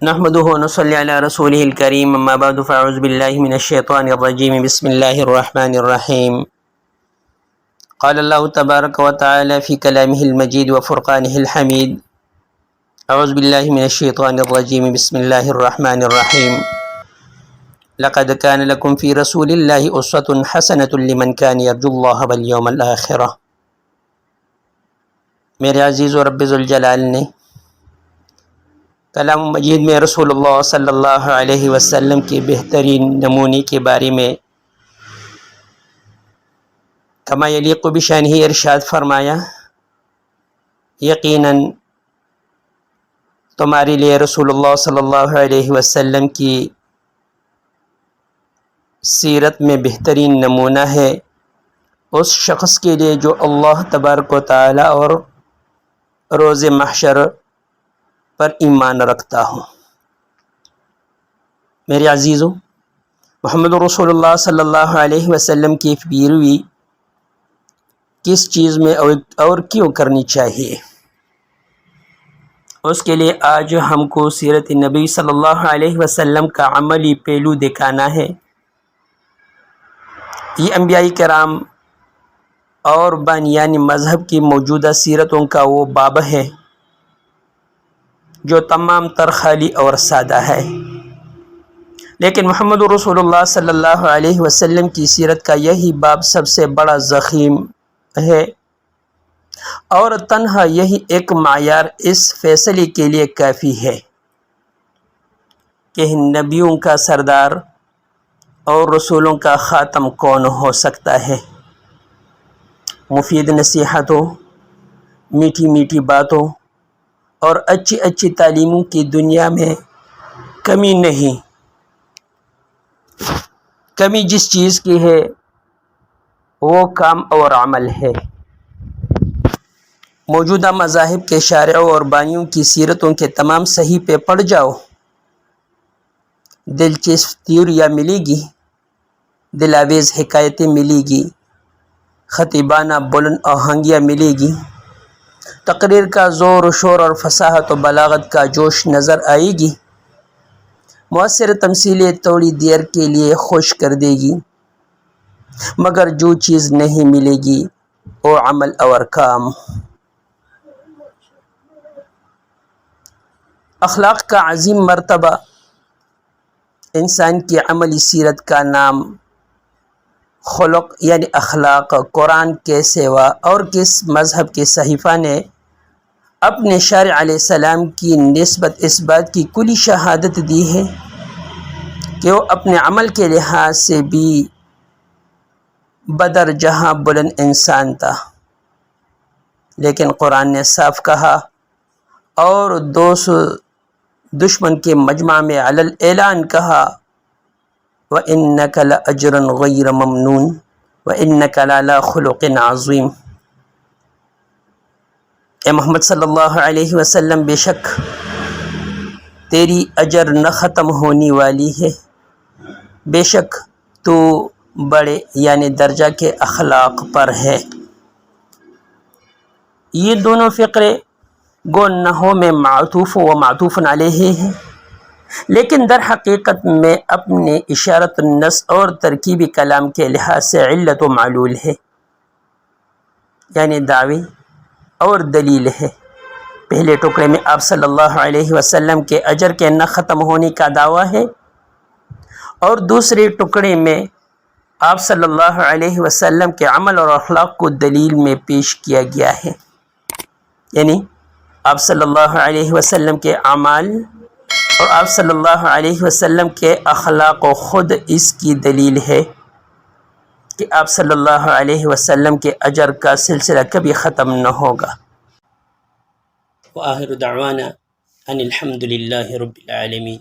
نحمده ونصلي على رسوله الكريم اما بعد فاعوذ بالله من الشيطان الرجيم بسم الله الرحمن الرحيم قال الله تبارك وتعالى في كلامه المجيد وفرقانه الحميد اعوذ بالله من الشيطان الرجيم بسم الله الرحمن الرحيم لقد كان لكم في رسول الله أسوة حسنة لمن كان يرجو الله واليوم الآخرة۔ میرے عزیز و رب ذوالجلال نے کلام مجید میں رسول اللہ صلی اللہ علیہ وسلم کے بہترین نمونے کے بارے میں کما یلیق بشانہ ارشاد فرمایا، یقیناً تمہارے لیے رسول اللہ صلی اللہ علیہ وسلم کی سیرت میں بہترین نمونہ ہے اس شخص کے لیے جو اللہ تبارک و تعالی اور روز محشر پر ایمان رکھتا ہو۔ میرے عزیزوں، محمد رسول اللہ صلی اللہ علیہ وسلم کی پیروی کس چیز میں اور کیوں کرنی چاہیے، اس کے لیے آج ہم کو سیرت نبی صلی اللہ علیہ وسلم کا عملی پہلو دکھانا ہے۔ یہ انبیاء کرام اور بانیان مذہب کی موجودہ سیرتوں کا وہ باب ہے جو تمام تر خالی اور سادہ ہے، لیکن محمد رسول اللہ صلی اللہ علیہ وسلم کی سیرت کا یہی باب سب سے بڑا ضخیم ہے، اور تنہا یہی ایک معیار اس فیصلے کے لیے کافی ہے کہ نبیوں کا سردار اور رسولوں کا خاتم کون ہو سکتا ہے۔ مفید نصیحتوں، میٹھی میٹھی باتوں اور اچھی اچھی تعلیموں کی دنیا میں کمی نہیں، کمی جس چیز کی ہے وہ کام اور عمل ہے۔ موجودہ مذاہب کے شارعوں اور بانیوں کی سیرتوں کے تمام صحیفے پڑھ جاؤ، دلچسپ تھیوریاں ملے گی، دلاویز حکایتیں ملے گی، خطیبانہ بلند آہنگیاں ملے گی، تقریر کا زور و شور اور فصاحت و بلاغت کا جوش نظر آئے گی، مؤثر تمثیلیں تھوڑی دیر کے لیے خوش کر دے گی، مگر جو چیز نہیں ملے گی وہ عمل اور کام۔ اخلاق کا عظیم مرتبہ انسان کی عملی سیرت کا نام خلق یعنی اخلاق قرآن کے سوا اور کس مذہب کے صحیفہ نے اپنے شارع علیہ السلام کی نسبت اس بات کی کلی شہادت دی ہے کہ وہ اپنے عمل کے لحاظ سے بھی بدر جہاں بلند انسان تھا، لیکن قرآن نے صاف کہا اور دشمن کے مجمع میں علی الاعلان کہا، وَإِنَّكَ لَأَجْرًا غَيْرَ مَمْنُونٍ وَإِنَّكَ لَعَلَىٰ خُلُقٍ عَظِيمٍ۔ اے محمد صلی اللہ علیہ وسلم، بے شک تیری اجر نہ ختم ہونے والی ہے، بے شک تو بڑے یعنی درجہ کے اخلاق پر ہے۔ یہ دونوں فقرے گو نحو میں معطوف و معطوف علیہ ہیں، لیکن در حقیقت میں اپنے اشارت النص اور ترکیبی کلام کے لحاظ سے علت و معلول ہے، یعنی دعوی اور دلیل ہے۔ پہلے ٹکڑے میں آپ صلی اللہ علیہ وسلم کے اجر کے نہ ختم ہونے کا دعویٰ ہے، اور دوسرے ٹکڑے میں آپ صلی اللہ علیہ وسلم کے عمل اور اخلاق کو دلیل میں پیش کیا گیا ہے، یعنی آپ صلی اللہ علیہ وسلم کے اعمال اور آپ صلی اللہ علیہ وسلم کے اخلاق و خود اس کی دلیل ہے کہ آپ صلی اللہ علیہ وسلم کے اجر کا سلسلہ کبھی ختم نہ ہوگا۔ وآخر دعوانا ان الحمد للہ رب العالمین۔